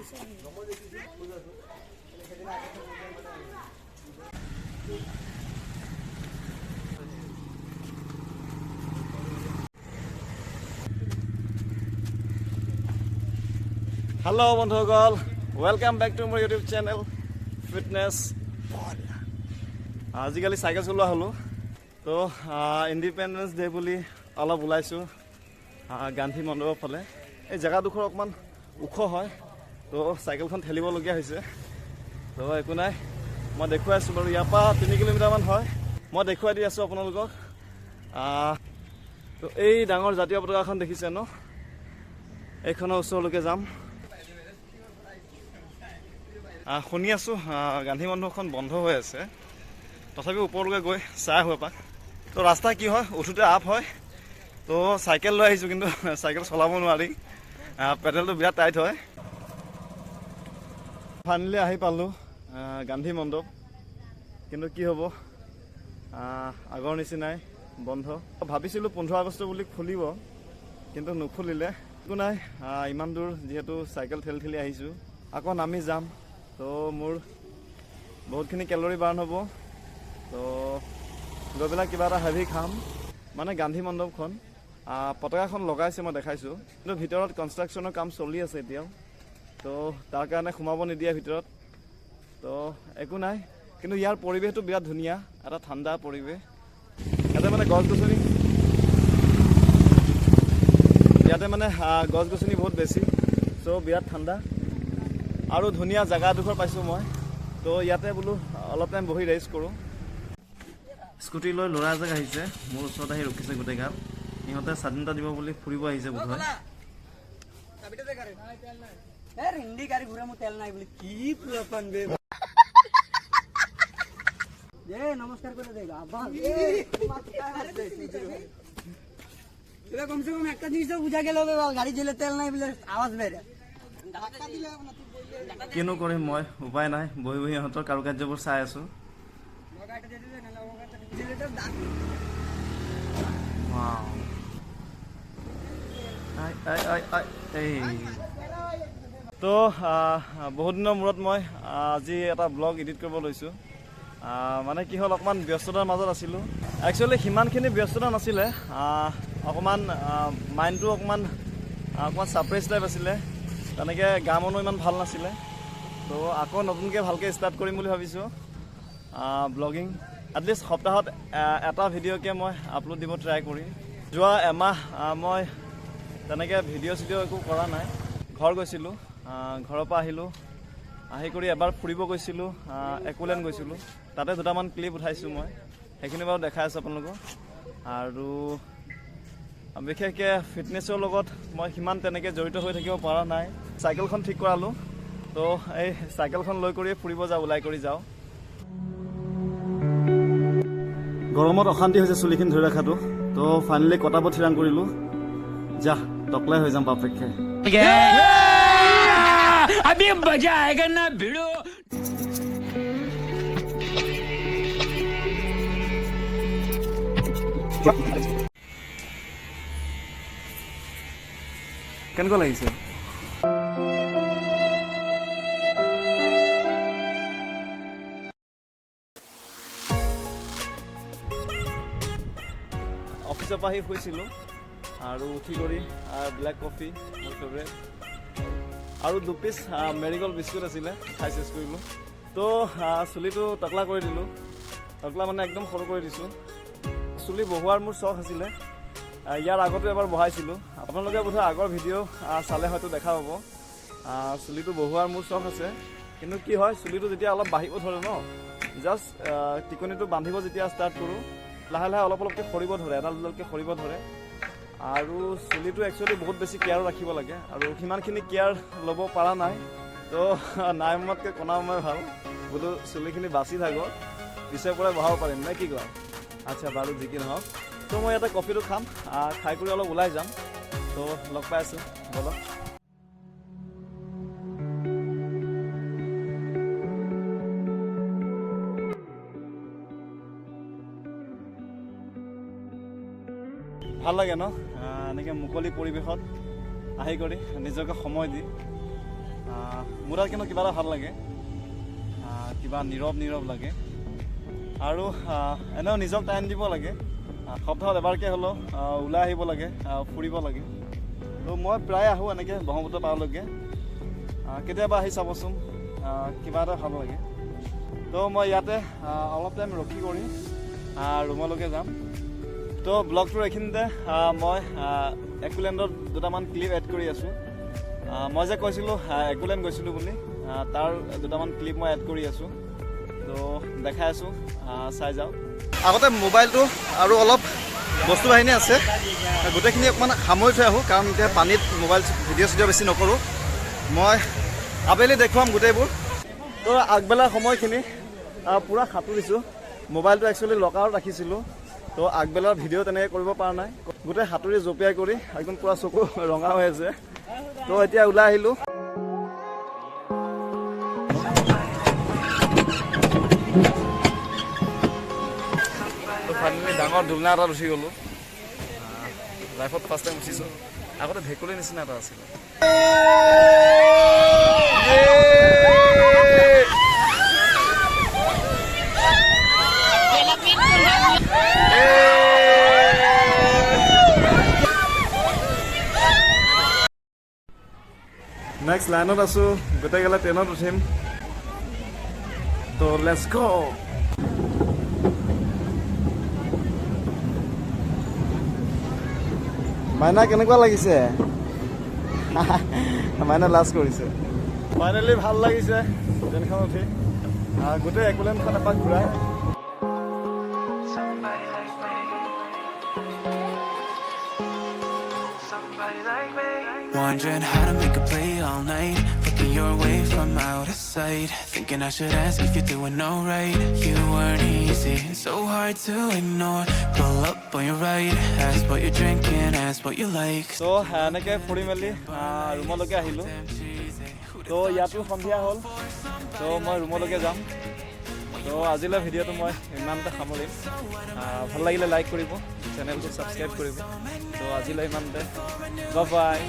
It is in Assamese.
Hello বন্ধুসকল, welcome back to my YouTube channel fitness. আজিকালি সাইকেল চলোৱা হলো তো ইণ্ডিপেণ্ডেন্স ডে বুলি অলপ ওলাইছো গান্ধী মণ্ডপৰ ফালে। এই জেগাডোখৰ অকমান ওখ হয় তো চাইকেলখন ঠেলিবলগীয়া হৈছে। তো একো নাই, মই দেখুৱাই আছোঁ বাৰু। ইয়াৰ পৰা 3 কিলোমিটাৰমান হয়। মই দেখুৱাই দি আছোঁ আপোনালোকক। তো এই ডাঙৰ জাতীয় পতাকাখন দেখিছে ন, এইখনৰ ওচৰলৈকে যাম। শুনি আছোঁ গান্ধী মণ্ডপখন বন্ধ হৈ আছে, তথাপিও ওপৰলৈকে গৈ চাই আহোঁ এপাক। তো ৰাস্তা কি হয়, উঠোঁতে আপ হয়। তো চাইকেল লৈ আহিছোঁ, কিন্তু চাইকেল চলাব নোৱাৰি, পেডেলটো বিৰাট টাইট হয়। ফাইনেলি আহি পালোঁ গান্ধী মণ্ডপ, কিন্তু কি হ'ব, আগৰ নিচিনাই বন্ধ। ভাবিছিলোঁ 15 আগষ্ট বুলি খুলিব, কিন্তু নুখুলিলে। একো নাই, ইমান দূৰ যিহেতু চাইকেল ঠেলি ঠেলি আহিছোঁ, আকৌ নামি যাম। তো মোৰ বহুতখিনি কেলৰি বাৰ্ণ হ'ব। তো গৈ পেলাই কিবা এটা হেভি খাম। মানে গান্ধী মণ্ডপখন পতাকাখন লগাইছে, মই দেখাইছোঁ, কিন্তু ভিতৰত কনষ্ট্ৰাকশ্যনৰ কাম চলি আছে এতিয়াও। তো তাৰ কাৰণে সোমাব নিদিয়ে ভিতৰত। তো একো নাই, কিন্তু ইয়াৰ পৰিৱেশটো বিৰাট ধুনীয়া, এটা ঠাণ্ডা পৰিৱেশ। ইয়াতে মানে গছ গছনি বহুত বেছি, চ' বিৰাট ঠাণ্ডা আৰু ধুনীয়া জেগাডোখৰ পাইছোঁ মই। তো ইয়াতে বোলো অলপ টাইম বহি ৰেষ্ট কৰোঁ। স্কুটি লৈ ল'ৰা এজাক আহিছে, মোৰ ওচৰত আহি ৰখিছে গোটেই গাল। সিহঁতে স্বাধীনতা দিব বুলি ফুৰিব আহিছে বোধহয়। নমস্কাৰ করে দেগা কমসে কম একটা জিনিস তো বুঝা গেল, গাড়ি দিলে তেল নাই বলে আওয়াজ বেড়ে। কিনো কৰিম মই, উপায় নাই, বহি বহি ইহঁতৰ কাৰুকাৰ্যবোৰ চাই আছোঁ। তো বহুত দিনৰ মূৰত মই আজি এটা ব্লগ এডিট কৰিব লৈছোঁ। মানে কি হ'ল, অকণমান ব্যস্ততাৰ মাজত আছিলোঁ। একচুৱেলি সিমানখিনি ব্যস্ততা নাছিলে, অকণমান মাইণ্ডটো অকণমান ছাৰপ্ৰাইজ টাইপ আছিলে। তেনেকৈ গা মনো ইমান ভাল নাছিলে। তো আকৌ নতুনকৈ ভালকৈ ষ্টাৰ্ট কৰিম বুলি ভাবিছোঁ ব্লগিং। এটলিষ্ট সপ্তাহত এটা ভিডিঅ'কে মই আপলোড দিব ট্ৰাই কৰিম। যোৱা এমাহ মই তেনেকৈ ভিডিঅ' চিডিঅ' একো কৰা নাই। ঘৰ গৈছিলোঁ, ঘৰৰ পৰা আহিলোঁ, আহি কৰি এবাৰ ফুৰিব গৈছিলোঁ, একোলেণ্ড গৈছিলোঁ। তাতে দুটামান ক্লিপ উঠাইছোঁ মই, সেইখিনি বাৰু দেখাই আছোঁ আপোনালোকক। আৰু বিশেষকৈ ফিটনেছৰ লগত মই সিমান তেনেকৈ জড়িত হৈ থাকিব পৰা নাই। চাইকেলখন ঠিক কৰালোঁ, তো এই চাইকেলখন লৈ কৰিয়ে ফুৰিব যাওঁ, ওলাই কৰি যাওঁ। গৰমত অশান্তি হৈছে চুলিখিনি ধৰি ৰখাটো, তো ফাইনেলি কটাব থিৰাং কৰিলোঁ। যা টকলাই হৈ যাম পাৰফেক্টকৈ। अभी मजा आएगा ना भिड़ो। কেনেকুৱা লাগিছে? অফিচৰ পৰা আহি শুইছিলোঁ, আৰু উঠি কৰি ব্লেক কফি মোৰ ফেভৰেট, আৰু 2 পিচ মেৰিগ'ল্ড বিস্কুট আছিলে, খাই চেছ কৰিলোঁ। তো চুলিটো টকলা কৰি দিলোঁ। টকলা মানে একদম সৰু কৰি দিছোঁ। চুলি বহোৱাৰ মোৰ চখ আছিলে, ইয়াৰ আগতো এবাৰ বহাইছিলোঁ। আপোনালোকে বোধহয় আগৰ ভিডিঅ' চালে হয়তো দেখা পাব। চুলিটো বহোৱাৰ মোৰ চখ আছে, কিন্তু কি হয়, চুলিটো যেতিয়া অলপ বাঢ়িব ধৰে ন, জাষ্ট টিকনিটো বান্ধিব যেতিয়া ষ্টাৰ্ট কৰোঁ, লাহে লাহে অলপ অলপকৈ সৰিব ধৰে, এডাল দুডালকৈ সৰিব ধৰে। আৰু চুলিটো একচুৱেলি বহুত বেছি কেয়াৰো ৰাখিব লাগে, আৰু সিমানখিনি কেয়াৰ ল'ব পৰা নাই। তো নাই মতকৈ কণা মই ভাল, বোলো চুলিখিনি বাচি থাকক, পিছৰ পৰাই বহাব পাৰিম, নে কি কোৱা? আচ্ছা বাৰু, যি কি নহওক। তো মই ইয়াতে কফিটো খাম, খাই কৰি অলপ ওলাই যাম। তো লগ পাই আছোঁ, বলক। ভাল লাগে ন এনেকৈ মুকলি পৰিৱেশত আহি কৰি নিজকে সময় দি। মোৰ তাত কিন্তু কিবা এটা ভাল লাগে, কিবা নীৰৱ লাগে। আৰু এনেও নিজক টাইম দিব লাগে, সপ্তাহত এবাৰকৈ হ'লেও ওলাই আহিব লাগে, ফুৰিব লাগে। তো মই প্ৰায় আহোঁ এনেকৈ ব্ৰহ্মপুত্ৰ পাৰলৈকে, কেতিয়াবা আহি চাবচোন, কিবা এটা ভাল লাগে। তো মই ইয়াতে অলপ টাইম ৰখি কৰি ৰুমলৈকে যাম। তো ব্লগটোৰ এইখিনিতে মই একুলেণ্ডত দুটামান ক্লিপ এড কৰি আছোঁ। মই যে কৈছিলোঁ একুলেণ্ড গৈছিলোঁ বুলি, তাৰ দুটামান ক্লিপ মই এড কৰি আছোঁ। তো দেখাই আছোঁ, চাই যাওক। আগতে মোবাইলটো আৰু অলপ বস্তু বাহিনী আছে, গোটেইখিনি অকণমান সামৰি থৈ আহোঁ, কাৰণ এতিয়া পানীত মোবাইল ভিডিঅ' চিডিঅ' বেছি নকৰোঁ। মই আবেলি দেখুৱাম গোটেইবোৰ। তো আগবেলা সময়খিনি পূৰা সাঁতুৰিছোঁ। মোবাইলটো একচুৱেলি লকাৰত ৰাখিছিলোঁ, তো আগবেলাৰ ভিডিঅ' তেনেকৈ কৰিব পৰা নাই। গোটেই সাঁতুৰি জঁপিয়াই কৰি একদম পূৰা চকু ৰঙা হৈ আছে। তো এতিয়া ওলাই আহিলোঁ। তো ফাইনেলি ডাঙৰ দুলনা এটাত উঠি গ'লোঁ। লাইফত ফাৰ্ষ্ট টাইম উঠিছোঁ। আগতে ভেকুলীৰ নিচিনা এটা আছিলে। নেক্সট লাইনত আছোঁ, গোটেইগালে ট্ৰেইনত উঠিম। তো লেটছ গ'। মাইনা কেনেকুৱা লাগিছে? মাইনা লাজ কৰিছে। ফাইনেলি ভাল লাগিছে ট্ৰেইনখন উঠি, গোটেই একুলেণ্ডখন এপাক ঘূৰাই। Wondering how to make a play all night, looking your way from out of sight, thinking I should ask if you're doing alright. You weren't easy, so hard to ignore. Pull up on your right, ask what you're drinking, ask what you like. তো এনেকৈ ফুৰি মেলি ৰুমলৈকে আহিলোঁ। তো ইয়াতো সন্ধিয়া হ'ল, তো মই ৰুমলৈকে যাম। তো আজিলৈ ভিডিঅ'টো মই ইমানতে সামৰিম। ভাল লাগিলে লাইক কৰিব, চেনেলটো ছাবস্ক্ৰাইব কৰিব। তো আজিলৈ ইমানতে, বাই বাই।